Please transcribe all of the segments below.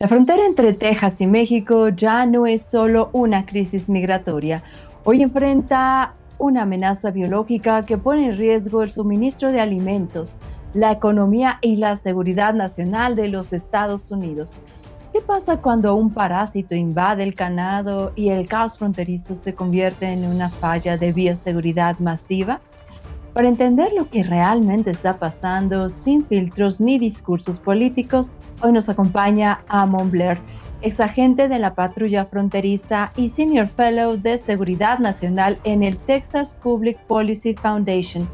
La frontera entre Texas y México ya no es solo una crisis migratoria. Hoy enfrenta una amenaza biológica que pone en riesgo el suministro de alimentos, la economía y la seguridad nacional de los Estados Unidos. ¿Qué pasa cuando un parásito invade el ganado y el caos fronterizo se convierte en una falla de bioseguridad masiva? Para entender lo que realmente está pasando sin filtros ni discursos políticos, hoy nos acompaña Amon Blair, exagente de la patrulla fronteriza y Senior Fellow de Seguridad Nacional en el Texas Public Policy Foundation.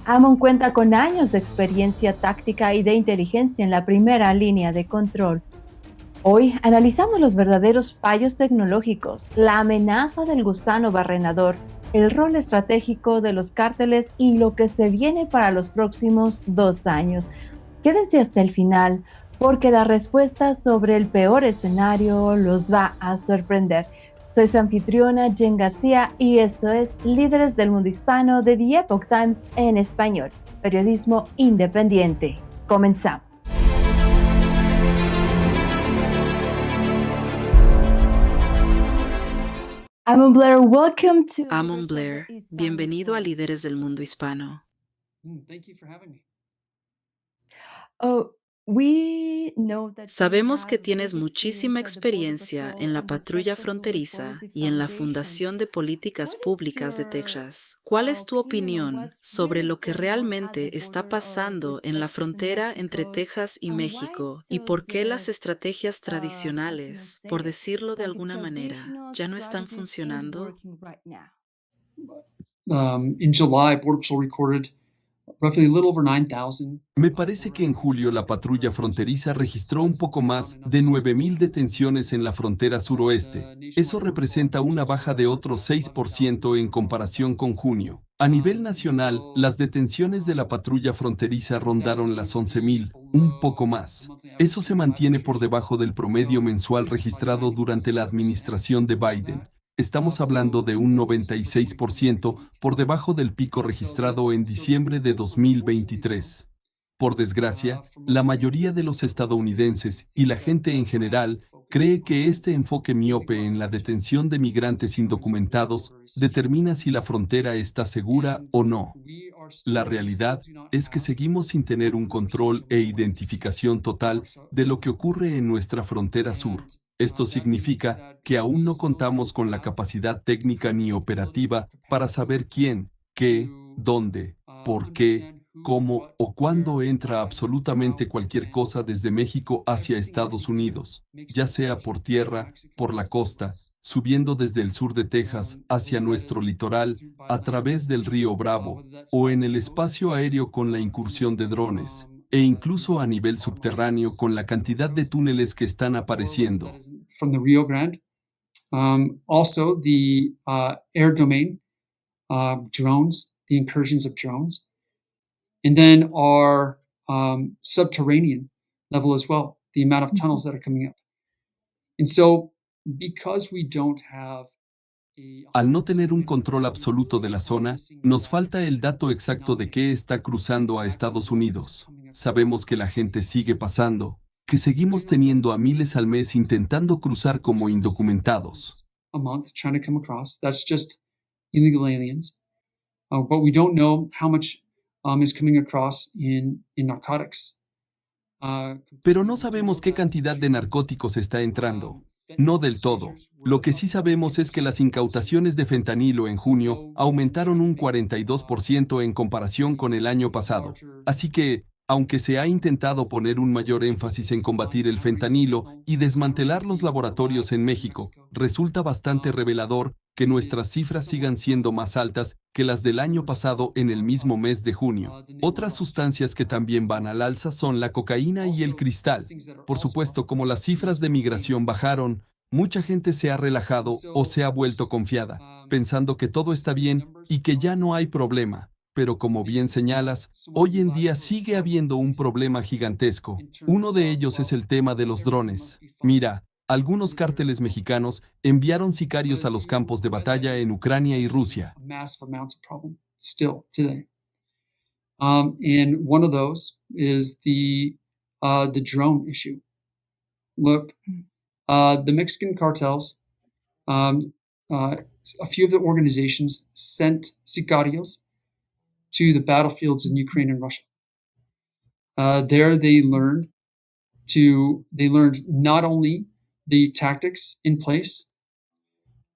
Amon cuenta con años de experiencia táctica y de inteligencia en la primera línea de control. Hoy analizamos los verdaderos fallos tecnológicos, la amenaza del gusano barrenador, el rol estratégico de los cárteles y lo que se viene para los próximos 2 años. Quédense hasta el final, porque la respuesta sobre el peor escenario los va a sorprender. Soy su anfitriona, Jen García, y esto es Líderes del Mundo Hispano de The Epoch Times en español, periodismo independiente. Comenzamos. Amon Blair, welcome to Amon Blair, bienvenido a Líderes. Líderes del Mundo Hispano. Thank you for having me. Oh, we know that you Sabemos have que a big tienes muchísima experience at the Border experiencia Patrol en la and the patrulla Texas Public fronteriza Policy y en la Foundation. Fundación de Políticas What is Públicas de your Texas. ¿Cuál es tu opinion on opinión what's sobre really lo que going on at the realmente está border or with pasando en la Texas and frontera entre Mexico, Texas y and why México y does por qué las estrategias how can I tradicionales, say por it, decirlo de like a alguna manera, traditional ya no están strategies ain't funcionando? working right now? In July, Border Patrol recorded roughly a little over 9,000. Me parece que en julio la patrulla fronteriza registró un poco más de 9.000 detenciones en la frontera suroeste. Eso representa una baja de otro 6% en comparación con junio. A nivel nacional, las detenciones de la patrulla fronteriza rondaron las 11.000, un poco más. Eso se mantiene por debajo del promedio mensual registrado durante la administración de Biden. Estamos hablando de un 96% por debajo del pico registrado en diciembre de 2023. Por desgracia, la mayoría de los estadounidenses y la gente en general cree que este enfoque miope en la detención de migrantes indocumentados determina si la frontera está segura o no. La realidad es que seguimos sin tener un control e identificación total de lo que ocurre en nuestra frontera sur. Esto significa que aún no contamos con la capacidad técnica ni operativa para saber quién, qué, dónde, por qué, cómo o cuándo entra absolutamente cualquier cosa desde México hacia Estados Unidos, ya sea por tierra, por la costa, subiendo desde el sur de Texas hacia nuestro litoral, a través del río Bravo, o en el espacio aéreo con la incursión de drones, e incluso a nivel subterráneo con la cantidad de túneles que están apareciendo. From the Rio Grande. Also, the air domain, drones, the incursions of drones. And then our subterranean level as well, the amount of tunnels that are coming up. And so, because we don't have Al no tener un control absoluto de la zona, nos falta el dato exacto de qué está cruzando a Estados Unidos. Sabemos que la gente sigue pasando, que seguimos teniendo a miles al mes intentando cruzar como indocumentados. a month trying to come across. That's just illegal aliens. But we don't know how much is coming across in narcotics. Pero no sabemos qué cantidad de narcóticos está entrando. No del todo. Lo que sí sabemos es que las incautaciones de fentanilo en junio aumentaron un 42% en comparación con el año pasado. Así que, aunque se ha intentado poner un mayor énfasis en combatir el fentanilo y desmantelar los laboratorios en México, resulta bastante revelador que nuestras cifras sigan siendo más altas que las del año pasado en el mismo mes de junio. Otras sustancias que también van al alza son la cocaína y el cristal. Por supuesto, como las cifras de migración bajaron, mucha gente se ha relajado o se ha vuelto confiada, pensando que todo está bien y que ya no hay problema. Pero como bien señalas, hoy en día sigue habiendo un problema gigantesco. Uno de ellos es el tema de los drones. Mira, algunos cárteles mexicanos enviaron sicarios a los campos de batalla en Ucrania y Rusia. Massive amounts of problem still today. And one of those is the drone issue. look, the Mexican cartels, um, a few of the organizations sent sicarios to the battlefields in Ukraine and Russia. There they learned not only the tactics in place,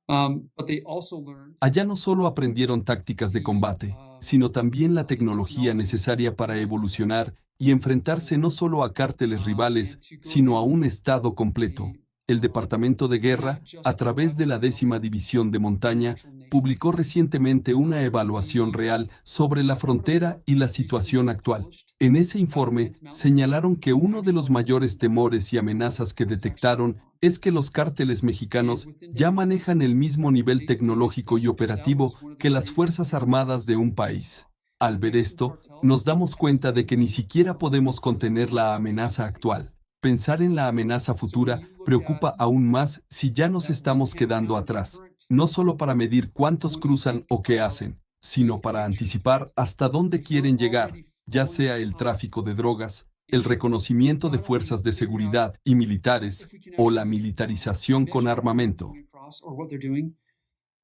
but they also learned. Allá no solo aprendieron tácticas de combate, sino también la tecnología necesaria para evolucionar y enfrentarse no solo a cárteles rivales, sino a un Estado completo. El Departamento de Guerra, a través de la 10ª División de Montaña, publicó recientemente una evaluación real sobre la frontera y la situación actual. En ese informe, señalaron que uno de los mayores temores y amenazas que detectaron es que los cárteles mexicanos ya manejan el mismo nivel tecnológico y operativo que las Fuerzas Armadas de un país. Al ver esto, nos damos cuenta de que ni siquiera podemos contener la amenaza actual. Pensar en la amenaza futura preocupa aún más si ya nos estamos quedando atrás, no solo para medir cuántos cruzan o qué hacen, sino para anticipar hasta dónde quieren llegar, ya sea el tráfico de drogas, el reconocimiento de fuerzas de seguridad y militares, o la militarización con armamento.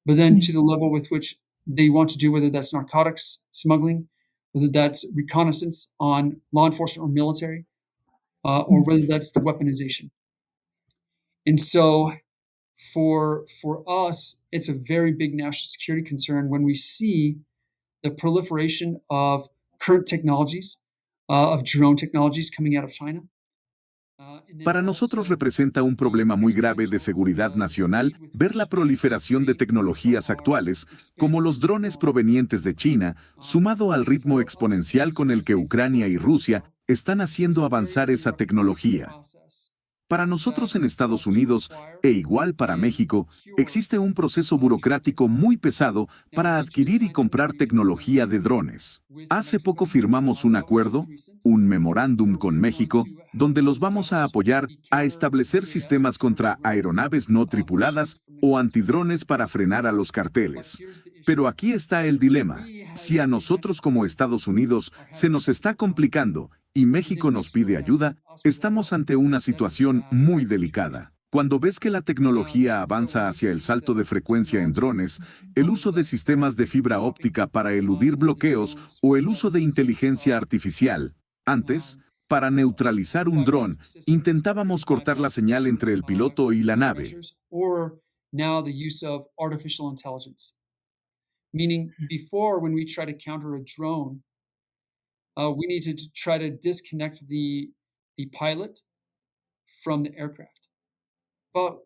But then to the level with which they want to do, whether that's narcotics smuggling, whether that's reconnaissance on law enforcement or military, or whether that's the weaponization. And so for us, it's a very big national security concern when we see the proliferation of current technologies, of drone technologies coming out of China. Para nosotros representa un problema muy grave de seguridad nacional ver la proliferación de tecnologías actuales, como los drones provenientes de China, sumado al ritmo exponencial con el que Ucrania y Rusia están haciendo avanzar esa tecnología. Para nosotros en Estados Unidos, e igual para México, existe un proceso burocrático muy pesado para adquirir y comprar tecnología de drones. Hace poco firmamos un acuerdo, un memorándum con México, donde los vamos a apoyar a establecer sistemas contra aeronaves no tripuladas o antidrones para frenar a los carteles. Pero aquí está el dilema. Si a nosotros como Estados Unidos se nos está complicando y México nos pide ayuda, estamos ante una situación muy delicada. Cuando ves que la tecnología avanza hacia el salto de frecuencia en drones, el uso de sistemas de fibra óptica para eludir bloqueos o el uso de inteligencia artificial. Antes, para neutralizar un dron, intentábamos cortar la señal entre el piloto y la nave. Now the use of artificial intelligence. Meaning, before, when we try to counter a drone, we need to try to disconnect the pilot from the aircraft. But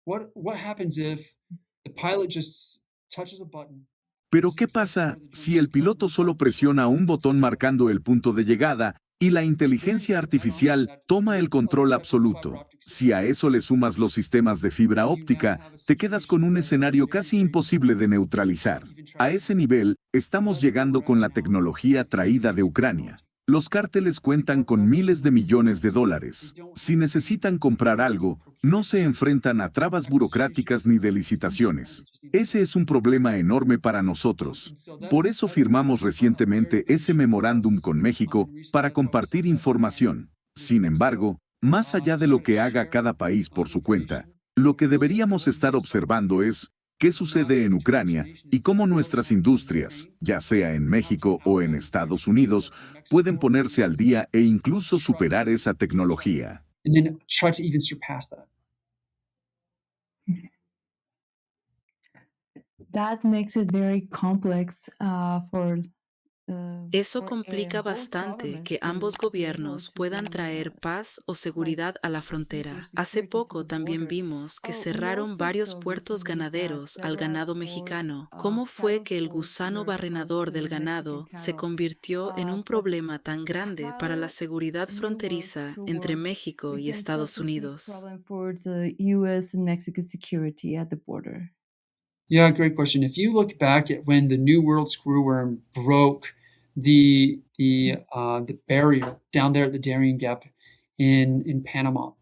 what happens if the pilot just touches a button? Pero ¿qué pasa si el piloto solo presiona un botón marcando el punto de llegada y la inteligencia artificial toma el control absoluto? Si a eso le sumas los sistemas de fibra óptica, te quedas con un escenario casi imposible de neutralizar. A ese nivel, estamos llegando con la tecnología traída de Ucrania. Los cárteles cuentan con miles de millones de dólares. Si necesitan comprar algo, no se enfrentan a trabas burocráticas ni de licitaciones. Ese es un problema enorme para nosotros. Por eso firmamos recientemente ese memorándum con México para compartir información. Sin embargo, más allá de lo que haga cada país por su cuenta, lo que deberíamos estar observando es qué sucede en Ucrania y cómo nuestras industrias, ya sea en México o en Estados Unidos, pueden ponerse al día e incluso superar esa tecnología. And then try to even surpass that. That makes it very complex Eso complica bastante que ambos gobiernos puedan traer paz o seguridad a la frontera. Hace poco también vimos que cerraron varios puertos ganaderos al ganado mexicano. ¿Cómo fue que el gusano barrenador del ganado se convirtió en un problema tan grande para la seguridad fronteriza entre México y Estados Unidos? Yeah, great question. If you look back at when the New World Screwworm broke the barrier down there at the Darien Gap in Panama,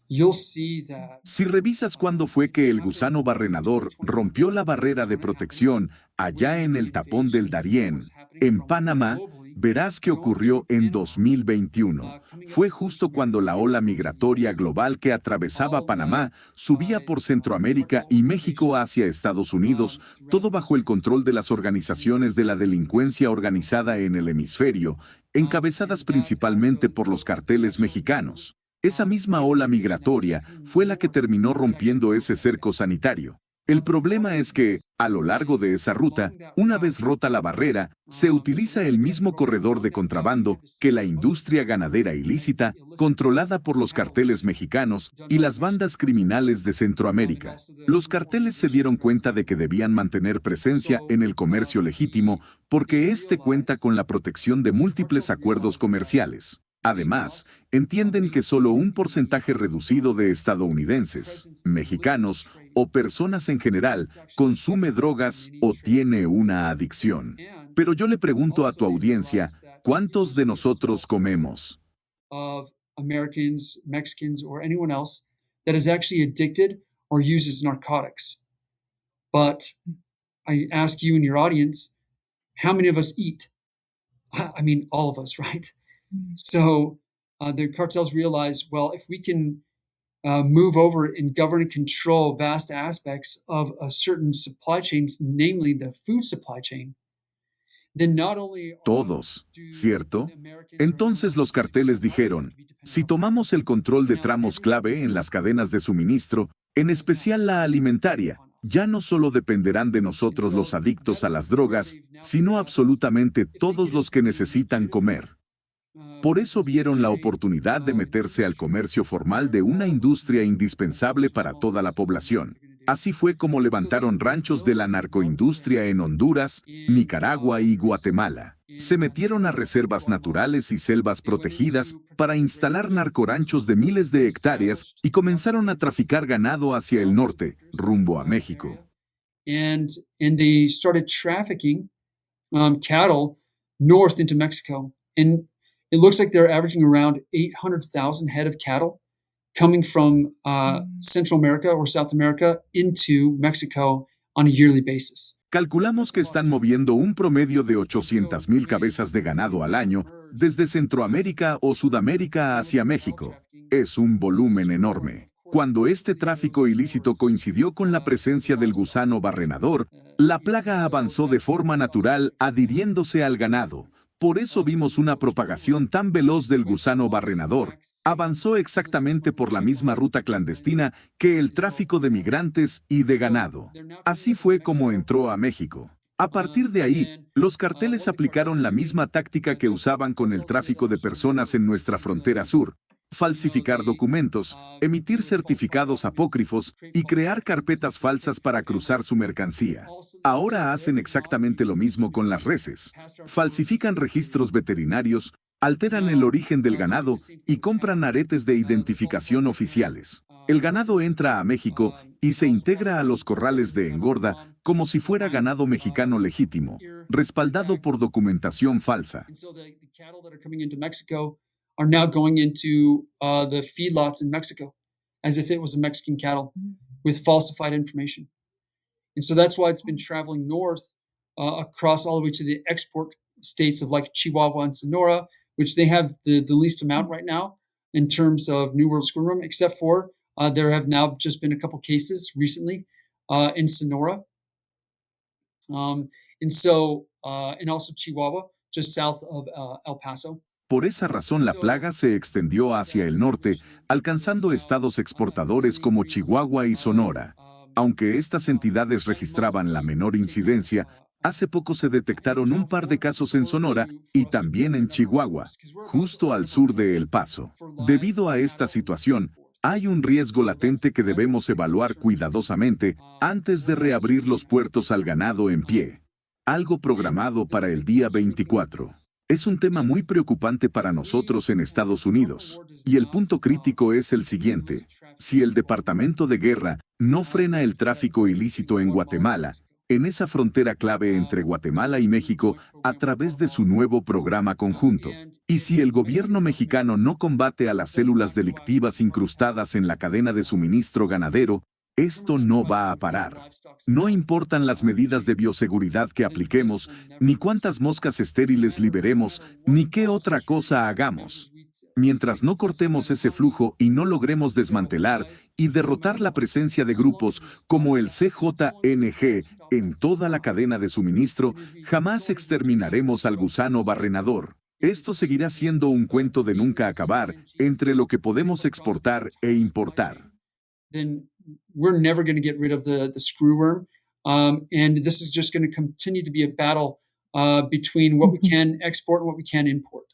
you'll see that. Si revisas cuándo fue que el gusano barrenador rompió la barrera de protección allá en el tapón del Darién, en Panamá, Verás qué ocurrió en 2021. Fue justo cuando la ola migratoria global que atravesaba Panamá subía por Centroamérica y México hacia Estados Unidos, todo bajo el control de las organizaciones de la delincuencia organizada en el hemisferio, encabezadas principalmente por los carteles mexicanos. Esa misma ola migratoria fue la que terminó rompiendo ese cerco sanitario. El problema es que, a lo largo de esa ruta, una vez rota la barrera, se utiliza el mismo corredor de contrabando que la industria ganadera ilícita, controlada por los carteles mexicanos y las bandas criminales de Centroamérica. Los carteles se dieron cuenta de que debían mantener presencia en el comercio legítimo porque éste cuenta con la protección de múltiples acuerdos comerciales. Además, entienden que solo un porcentaje reducido de estadounidenses, mexicanos o personas en general consume drogas o tiene una adicción. Pero yo le pregunto a tu audiencia, ¿cuántos de nosotros comemos? Americans, Mexicans, or anyone else that is actually addicted or uses narcotics. But I ask you and your audience, how many of us eat? I mean, all of us, right? So the cartels realize, well, if we can move over and govern and control vast aspects of a certain supply chains, namely the food supply chain, then not only Todos, ¿cierto? Entonces los carteles dijeron, si tomamos el control de tramos clave en las cadenas de suministro, en especial la alimentaria, ya no solo dependerán de nosotros los adictos a las drogas, sino absolutamente todos los que necesitan comer. Por eso vieron la oportunidad de meterse al comercio formal de una industria indispensable para toda la población. Así fue como levantaron ranchos de la narcoindustria en Honduras, Nicaragua y Guatemala. Se metieron a reservas naturales y selvas protegidas para instalar narcoranchos de miles de hectáreas y comenzaron a traficar ganado hacia el norte, rumbo a México. And they started trafficking cattle north into Mexico. And it looks like they're averaging around 800,000 head of cattle coming from Central America or South America into Mexico on a yearly basis. Calculamos que están moviendo un promedio de 800,000 cabezas de ganado al año desde Centroamérica o Sudamérica hacia México. Es un volumen enorme. Cuando este tráfico ilícito coincidió con la presencia del gusano barrenador, la plaga avanzó de forma natural adhiriéndose al ganado. Por eso vimos una propagación tan veloz del gusano barrenador. Avanzó exactamente por la misma ruta clandestina que el tráfico de migrantes y de ganado. Así fue como entró a México. A partir de ahí, los carteles aplicaron la misma táctica que usaban con el tráfico de personas en nuestra frontera sur: falsificar documentos, emitir certificados apócrifos y crear carpetas falsas para cruzar su mercancía. Ahora hacen exactamente lo mismo con las reses. Falsifican registros veterinarios, alteran el origen del ganado y compran aretes de identificación oficiales. El ganado entra a México y se integra a los corrales de engorda como si fuera ganado mexicano legítimo, respaldado por documentación falsa. Are now going into the feedlots in Mexico as if it was a Mexican cattle with falsified information. And so that's why it's been traveling north across all the way to the export states of like Chihuahua and Sonora, which they have the least amount right now in terms of New World Screwworm, except for there have now just been a couple cases recently in Sonora. And also Chihuahua, just south of El Paso. Por esa razón la plaga se extendió hacia el norte, alcanzando estados exportadores como Chihuahua y Sonora. Aunque estas entidades registraban la menor incidencia, hace poco se detectaron un par de casos en Sonora y también en Chihuahua, justo al sur de El Paso. Debido a esta situación, hay un riesgo latente que debemos evaluar cuidadosamente antes de reabrir los puertos al ganado en pie. Algo programado para el día 24. Es un tema muy preocupante para nosotros en Estados Unidos. Y el punto crítico es el siguiente: si el Departamento de Guerra no frena el tráfico ilícito en Guatemala, en esa frontera clave entre Guatemala y México, a través de su nuevo programa conjunto, y si el gobierno mexicano no combate a las células delictivas incrustadas en la cadena de suministro ganadero, Esto no va a parar. No importan las medidas de bioseguridad que apliquemos, ni cuántas moscas estériles liberemos, ni qué otra cosa hagamos. Mientras no cortemos ese flujo y no logremos desmantelar y derrotar la presencia de grupos como el CJNG en toda la cadena de suministro, jamás exterminaremos al gusano barrenador. Esto seguirá siendo un cuento de nunca acabar entre lo que podemos exportar e importar. Then we're never going to get rid of the screwworm. And this is just going to continue to be a battle between what we can export and what we can import.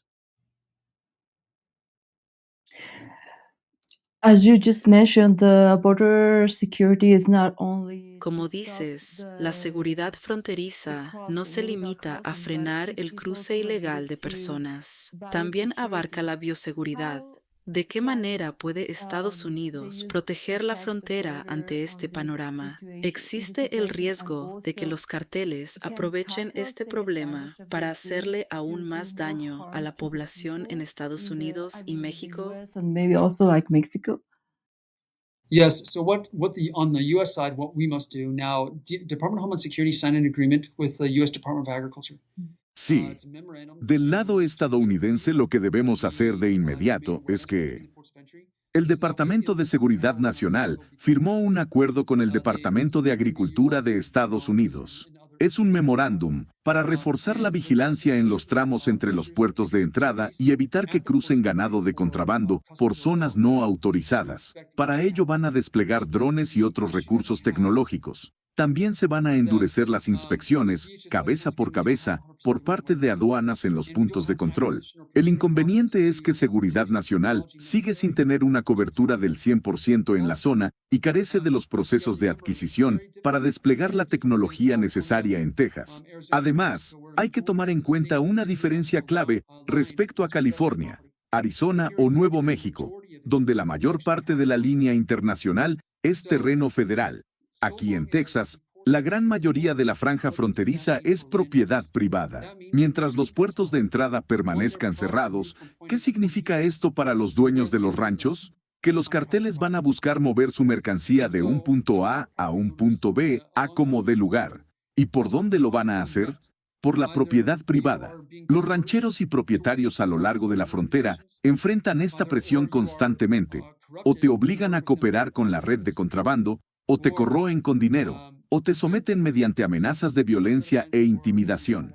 As you just mentioned, the border security is not only Como dices, la seguridad fronteriza no se limita a frenar el cruce ilegal de personas, también abarca la bioseguridad. ¿De qué manera puede Estados Unidos proteger la frontera ante este panorama? ¿Existe el riesgo de que los carteles aprovechen este problema para hacerle aún más daño a la población en Estados Unidos y México? and maybe also like Mexico? Yes. So on the U.S. side, what we must do now, Department of Homeland Security signed an agreement with the U.S. Department of Agriculture. Sí, del lado estadounidense lo que debemos hacer de inmediato es que el Departamento de Seguridad Nacional firmó un acuerdo con el Departamento de Agricultura de Estados Unidos. Es un memorándum para reforzar la vigilancia en los tramos entre los puertos de entrada y evitar que crucen ganado de contrabando por zonas no autorizadas. Para ello van a desplegar drones y otros recursos tecnológicos. También se van a endurecer las inspecciones, cabeza por cabeza, por parte de aduanas en los puntos de control. El inconveniente es que Seguridad Nacional sigue sin tener una cobertura del 100% en la zona y carece de los procesos de adquisición para desplegar la tecnología necesaria en Texas. Además, hay que tomar en cuenta una diferencia clave respecto a California, Arizona o Nuevo México, donde la mayor parte de la línea internacional es terreno federal. Aquí en Texas, la gran mayoría de la franja fronteriza es propiedad privada. Mientras los puertos de entrada permanezcan cerrados, ¿qué significa esto para los dueños de los ranchos? Que los carteles van a buscar mover su mercancía de un punto A a un punto B a como dé lugar. ¿Y por dónde lo van a hacer? Por la propiedad privada. Los rancheros y propietarios a lo largo de la frontera enfrentan esta presión constantemente. O te obligan a cooperar con la red de contrabando, o te corroen con dinero, o te someten mediante amenazas de violencia e intimidación.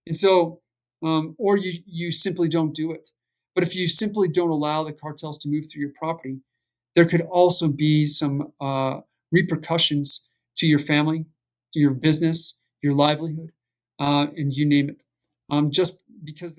And so, or you simply don't do it. But if you simply don't allow the cartels to move through your property, there could also be some repercussions to your family, to your business, your livelihood, and you name it.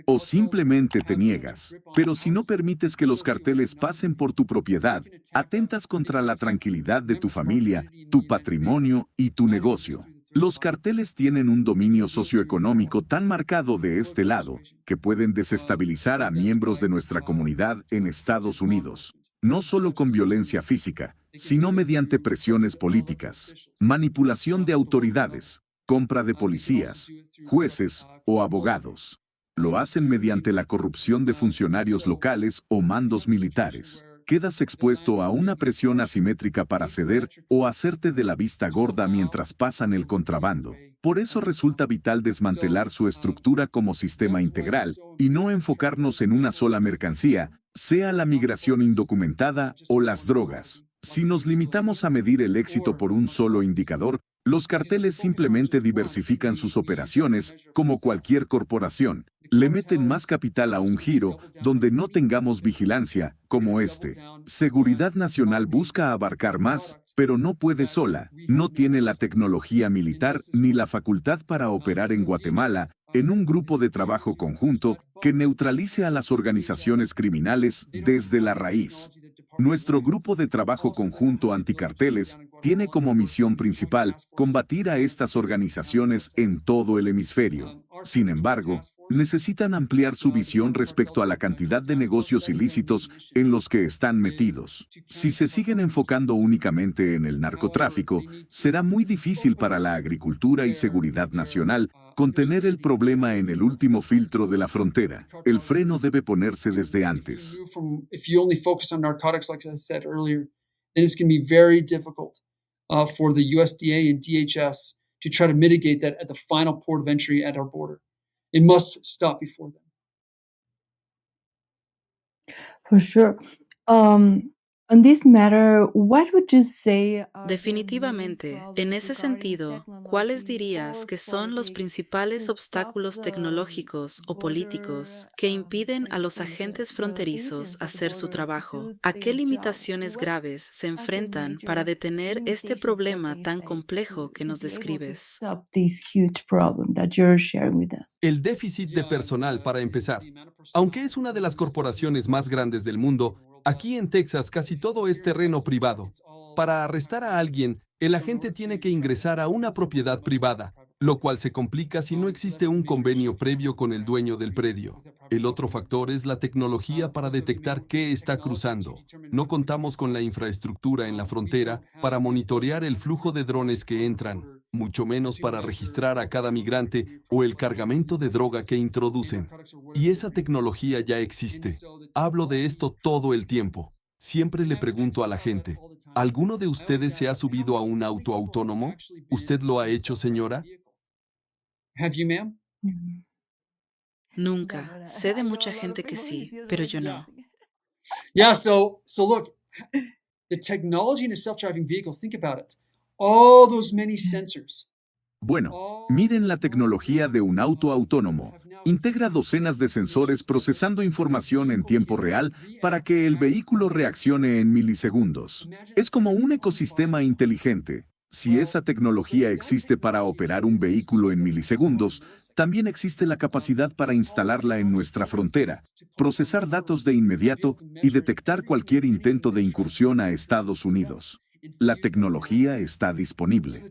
O simplemente te niegas, pero si no permites que los carteles pasen por tu propiedad, atentas contra la tranquilidad de tu familia, tu patrimonio y tu negocio. Los carteles tienen un dominio socioeconómico tan marcado de este lado que pueden desestabilizar a miembros de nuestra comunidad en Estados Unidos, no solo con violencia física, sino mediante presiones políticas, manipulación de autoridades, compra de policías, jueces o abogados. Lo hacen mediante la corrupción de funcionarios locales o mandos militares. Quedas expuesto a una presión asimétrica para ceder o hacerte de la vista gorda mientras pasan el contrabando. Por eso resulta vital desmantelar su estructura como sistema integral y no enfocarnos en una sola mercancía, sea la migración indocumentada o las drogas. Si nos limitamos a medir el éxito por un solo indicador, los carteles simplemente diversifican sus operaciones como cualquier corporación. Le meten más capital a un giro donde no tengamos vigilancia, como este. Seguridad Nacional busca abarcar más, pero no puede sola. No tiene la tecnología militar ni la facultad para operar en Guatemala en un grupo de trabajo conjunto que neutralice a las organizaciones criminales desde la raíz. Nuestro grupo de trabajo conjunto anticarteles tiene como misión principal combatir a estas organizaciones en todo el hemisferio. Sin embargo, necesitan ampliar su visión respecto a la cantidad de negocios ilícitos en los que están metidos. Si se siguen enfocando únicamente en el narcotráfico, será muy difícil para la agricultura y seguridad nacional contener el problema en el último filtro de la frontera. El freno debe ponerse desde antes. then it's going to be very difficult for the USDA and DHS to try to mitigate that at the final port of entry at our border. It must stop before then. For sure. On this matter, what would you say are the main Definitivamente, problems en ese regarding sentido, ¿cuáles technology dirías or que son los politics principales to stop obstáculos the tecnológicos o políticos border que impiden a los facing agentes the fronterizos agents at the hacer su border to trabajo? do ¿A qué their job? limitaciones What graves se are the enfrentan para major detener este limitations that problema they tan face complejo que to nos be able to describes? stop this huge problem that you're sharing with us? El déficit de personal, para empezar. Aunque es una de las corporaciones más grandes del mundo, aquí en Texas casi todo es terreno privado. Para arrestar a alguien, el agente tiene que ingresar a una propiedad privada, lo cual se complica si no existe un convenio previo con el dueño del predio. El otro factor es la tecnología para detectar qué está cruzando. No contamos con la infraestructura en la frontera para monitorear el flujo de drones que entran, mucho menos para registrar a cada migrante o el cargamento de droga que introducen. Y esa tecnología ya existe. Hablo de esto todo el tiempo. Siempre le pregunto a la gente, ¿alguno de ustedes se ha subido a un auto autónomo? ¿Usted lo ha hecho, señora? Have you, ma'am? Mhm. No, Nunca. but Sé de I know mucha a lot of gente que people who sí, feel pero like yo Yeah. no. Yeah, so look, the technology in a self-driving vehicle, think about it. All those many sensors. Bueno, miren la tecnología de un auto autónomo. Integra docenas de sensores procesando información en tiempo real para que el vehículo reaccione en milisegundos. Es como un ecosistema inteligente. Si esa tecnología existe para operar un vehículo en milisegundos, también existe la capacidad para instalarla en nuestra frontera, procesar datos de inmediato y detectar cualquier intento de incursión a Estados Unidos. La tecnología está disponible.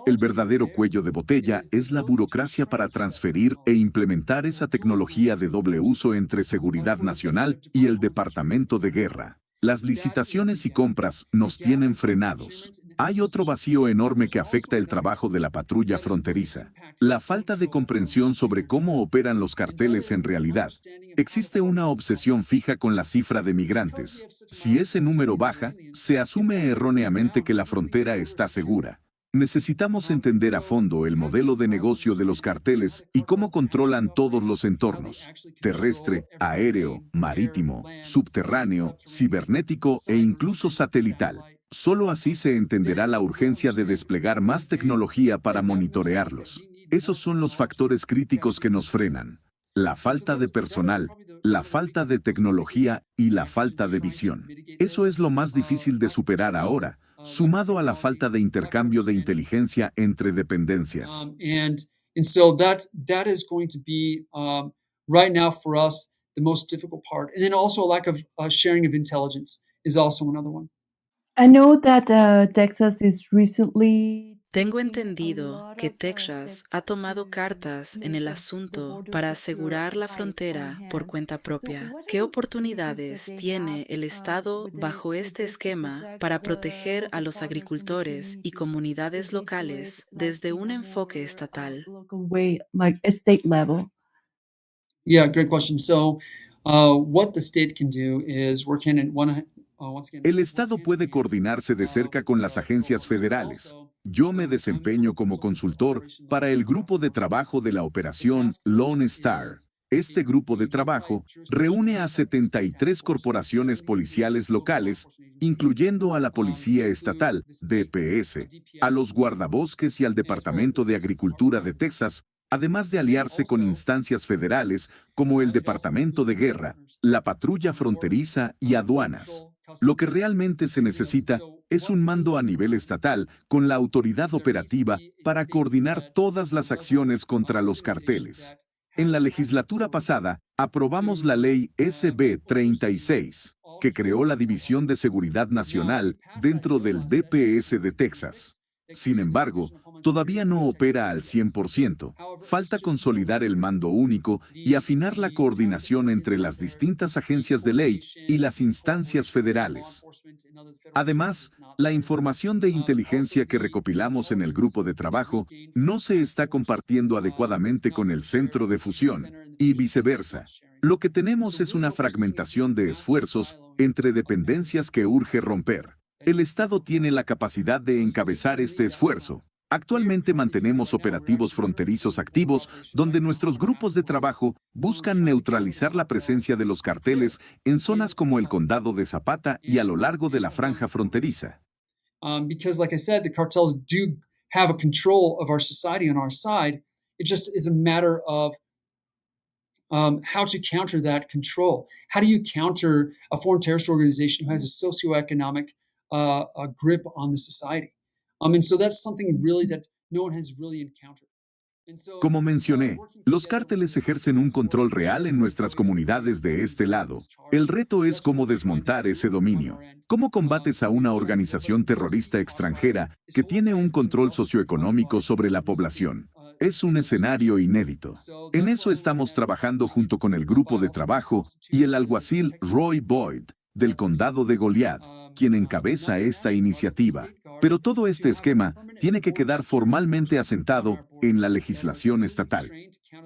El verdadero cuello de botella es la burocracia para transferir e implementar esa tecnología de doble uso entre Seguridad Nacional y el Departamento de Guerra. Las licitaciones y compras nos tienen frenados. Hay otro vacío enorme que afecta el trabajo de la patrulla fronteriza: la falta de comprensión sobre cómo operan los carteles en realidad. Existe una obsesión fija con la cifra de migrantes. Si ese número baja, se asume erróneamente que la frontera está segura. Necesitamos entender a fondo el modelo de negocio de los carteles y cómo controlan todos los entornos: terrestre, aéreo, marítimo, subterráneo, cibernético e incluso satelital. Solo así se entenderá la urgencia de desplegar más tecnología para monitorearlos. Esos son los factores críticos que nos frenan: la falta de personal, la falta de tecnología y la falta de visión. Eso es lo más difícil de superar ahora, sumado a la falta de intercambio de inteligencia entre dependencias. And so that is going to be right now for us the most difficult part. And then also a lack of sharing of intelligence is also another one. I know that Texas is recently Tengo taking a entendido lot que of Texas steps ha tomado to cartas en make el the asunto border para secure asegurar la by frontera on por hand. cuenta So, propia. what are ¿Qué the benefits that oportunidades they tiene have el Estado bajo with este this to esquema protect para the proteger a local los partners in the agricultores y community comunidades if they do it locales like desde in un a enfoque more estatal? local way, like a state level? Yeah, great question. So what the state can do is work hand in one. Once again, El work Estado hand in puede hand, coordinarse de cerca with con las federal agencias partners, but federales. also Yo me join the desempeño como consultative consultor collaboration para also el across grupo the de board. trabajo de la The operación task Lone force Star. is Este grupo de trabajo reúne a 73 corporaciones policiales locales, incluyendo a la Policía Estatal, DPS, a los guardabosques y al Departamento de Agricultura de Texas, además de aliarse con instancias federales como el Departamento de Guerra, la Patrulla Fronteriza y Aduanas. Lo que realmente se necesita es un mando a nivel estatal con la autoridad operativa para coordinar todas las acciones contra los carteles. En la legislatura pasada, aprobamos la ley SB 36, que creó la División de Seguridad Nacional dentro del DPS de Texas. Sin embargo, todavía no opera al 100%. Falta consolidar el mando único y afinar la coordinación entre las distintas agencias de ley y las instancias federales. Además, la información de inteligencia que recopilamos en el grupo de trabajo no se está compartiendo adecuadamente con el centro de fusión, y viceversa. Lo que tenemos es una fragmentación de esfuerzos entre dependencias que urge romper. El Estado tiene la capacidad de encabezar este esfuerzo. Actualmente mantenemos operativos fronterizos activos donde nuestros grupos de trabajo buscan neutralizar la presencia de los carteles en zonas como el Condado de Zapata y a lo largo de la franja fronteriza. Because, like I said, the cartels do have a control of our society on our side. It just is a matter of how to counter that control. How do you counter a foreign terrorist organization who has a socioeconomic grip on the society? And so that's something really that no one has really encountered. Como mencioné, los cárteles ejercen un control real en nuestras comunidades de este lado. El reto es cómo desmontar ese dominio. ¿Cómo combates a una organización terrorista extranjera que tiene un control socioeconómico sobre la población? Es un escenario inédito. En eso estamos trabajando junto con el grupo de trabajo y el alguacil Roy Boyd, del condado de Goliad, quien encabeza esta iniciativa. Pero todo este esquema tiene que quedar formalmente asentado en la legislación estatal.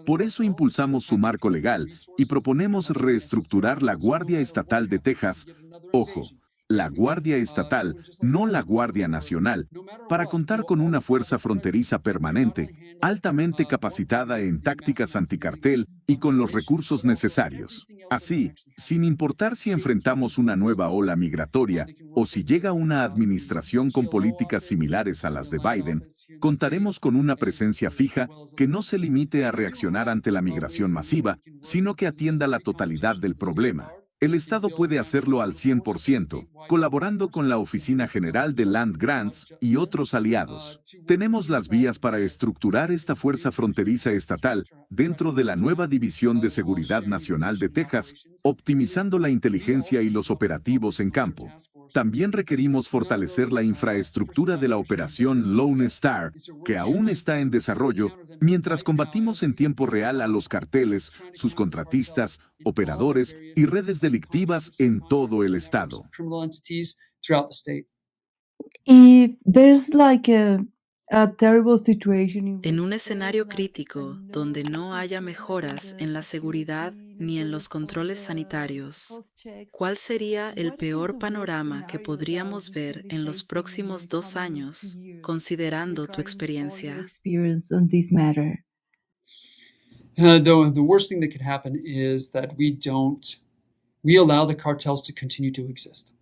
Por eso impulsamos su marco legal y proponemos reestructurar la Guardia Estatal de Texas, ojo, la Guardia Estatal, no la Guardia Nacional, para contar con una fuerza fronteriza permanente, altamente capacitada en tácticas anticartel y con los recursos necesarios. Así, sin importar si enfrentamos una nueva ola migratoria o si llega una administración con políticas similares a las de Biden, contaremos con una presencia fija que no se limite a reaccionar ante la migración masiva, sino que atienda la totalidad del problema. El Estado puede hacerlo al 100%, colaborando con la Oficina General de Land Grants y otros aliados. Tenemos las vías para estructurar esta fuerza fronteriza estatal dentro de la nueva División de Seguridad Nacional de Texas, optimizando la inteligencia y los operativos en campo. También requerimos fortalecer la infraestructura de la operación Lone Star, que aún está en desarrollo, mientras combatimos en tiempo real a los carteles, sus contratistas, operadores y redes delictivas en todo el estado. Y there's like a terrible situation En un escenario crítico donde no haya mejoras en la seguridad ni en los controles sanitarios, ¿cuál sería el peor panorama que podríamos ver en los próximos 2 años, considerando tu experiencia? The worst thing that could happen is that we allow the cartels to continue to exist.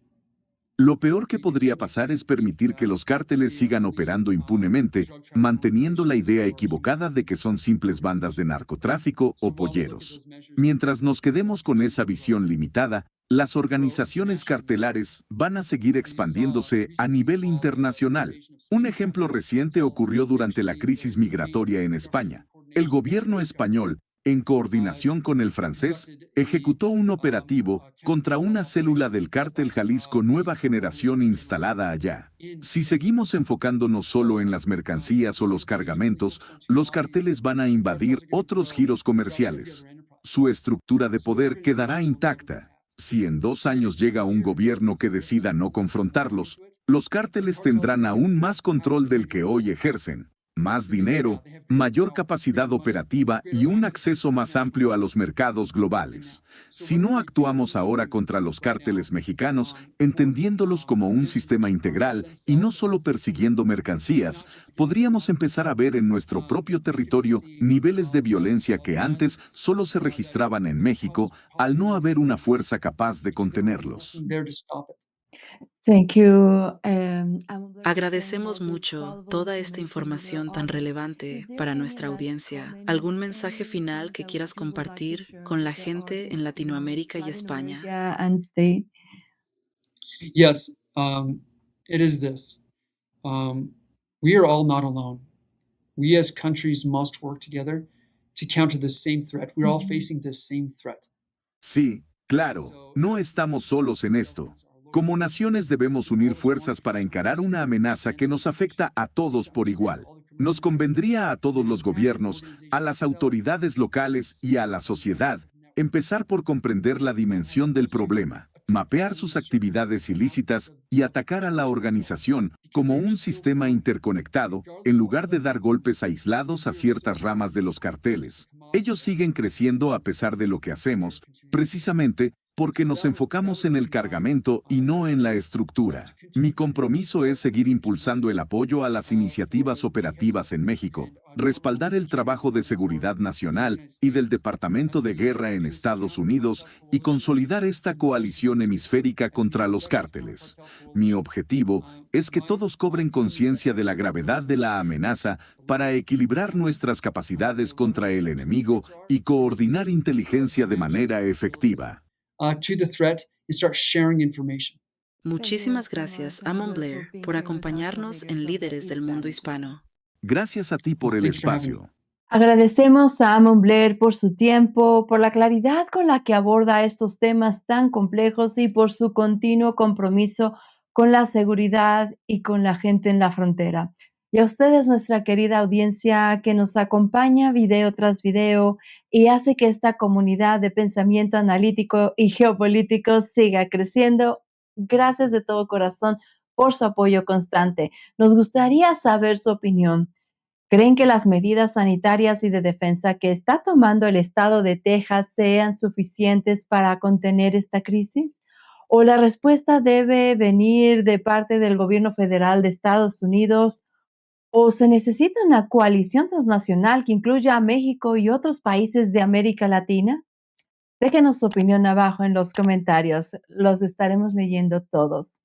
Lo peor que podría pasar es permitir que los cárteles sigan operando impunemente, manteniendo la idea equivocada de que son simples bandas de narcotráfico o polleros. Mientras nos quedemos con esa visión limitada, las organizaciones cartelares van a seguir expandiéndose a nivel internacional. Un ejemplo reciente ocurrió durante la crisis migratoria en España. El gobierno español, en coordinación con el francés, ejecutó un operativo contra una célula del cártel Jalisco Nueva Generación instalada allá. Si seguimos enfocándonos solo en las mercancías o los cargamentos, los carteles van a invadir otros giros comerciales. Su estructura de poder quedará intacta. Si en 2 años llega un gobierno que decida no confrontarlos, los cárteles tendrán aún más control del que hoy ejercen. Más dinero, mayor capacidad operativa y un acceso más amplio a los mercados globales. Si no actuamos ahora contra los cárteles mexicanos, entendiéndolos como un sistema integral y no solo persiguiendo mercancías, podríamos empezar a ver en nuestro propio territorio niveles de violencia que antes solo se registraban en México al no haber una fuerza capaz de contenerlos. Thank you. Agradecemos mucho toda esta información tan relevante para nuestra audiencia. ¿Algún mensaje final que quieras compartir con la gente en Latinoamérica y España? Yes, it is this. We are all not alone. We as countries must work together to counter the same threat. We're all facing the same threat. Sí, claro, no estamos solos en esto. Como naciones debemos unir fuerzas para encarar una amenaza que nos afecta a todos por igual. Nos convendría a todos los gobiernos, a las autoridades locales y a la sociedad empezar por comprender la dimensión del problema, mapear sus actividades ilícitas y atacar a la organización como un sistema interconectado en lugar de dar golpes aislados a ciertas ramas de los carteles. Ellos siguen creciendo a pesar de lo que hacemos, precisamente porque nos enfocamos en el cargamento y no en la estructura. Mi compromiso es seguir impulsando el apoyo a las iniciativas operativas en México, respaldar el trabajo de seguridad nacional y del Departamento de Guerra en Estados Unidos y consolidar esta coalición hemisférica contra los cárteles. Mi objetivo es que todos cobren conciencia de la gravedad de la amenaza para equilibrar nuestras capacidades contra el enemigo y coordinar inteligencia de manera efectiva. To the threat and start sharing information. Muchísimas gracias, Amon Blair, por acompañarnos en Líderes del Mundo Hispano. Gracias a ti por el Thanks for having espacio. Agradecemos a Amon Blair por su tiempo, por la claridad con la que aborda estos temas tan complejos y por su continuo compromiso con la seguridad y con la gente en la frontera. Y a ustedes, nuestra querida audiencia que nos acompaña video tras video y hace que esta comunidad de pensamiento analítico y geopolítico siga creciendo. Gracias de todo corazón por su apoyo constante. Nos gustaría saber su opinión. ¿Creen que las medidas sanitarias y de defensa que está tomando el estado de Texas sean suficientes para contener esta crisis? ¿O la respuesta debe venir de parte del gobierno federal de Estados Unidos? ¿O se necesita una coalición transnacional que incluya a México y otros países de América Latina? Déjenos su opinión abajo en los comentarios. Los estaremos leyendo todos.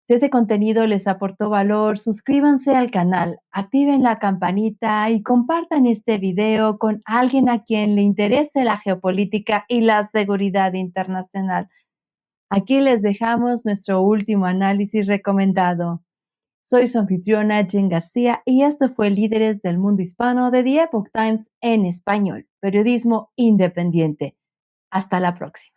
Si este contenido les aportó valor, suscríbanse al canal, activen la campanita y compartan este video con alguien a quien le interese la geopolítica y la seguridad internacional. Aquí les dejamos nuestro último análisis recomendado. Soy su anfitriona Jen García y esto fue Líderes del Mundo Hispano de The Epoch Times en español, periodismo independiente. Hasta la próxima.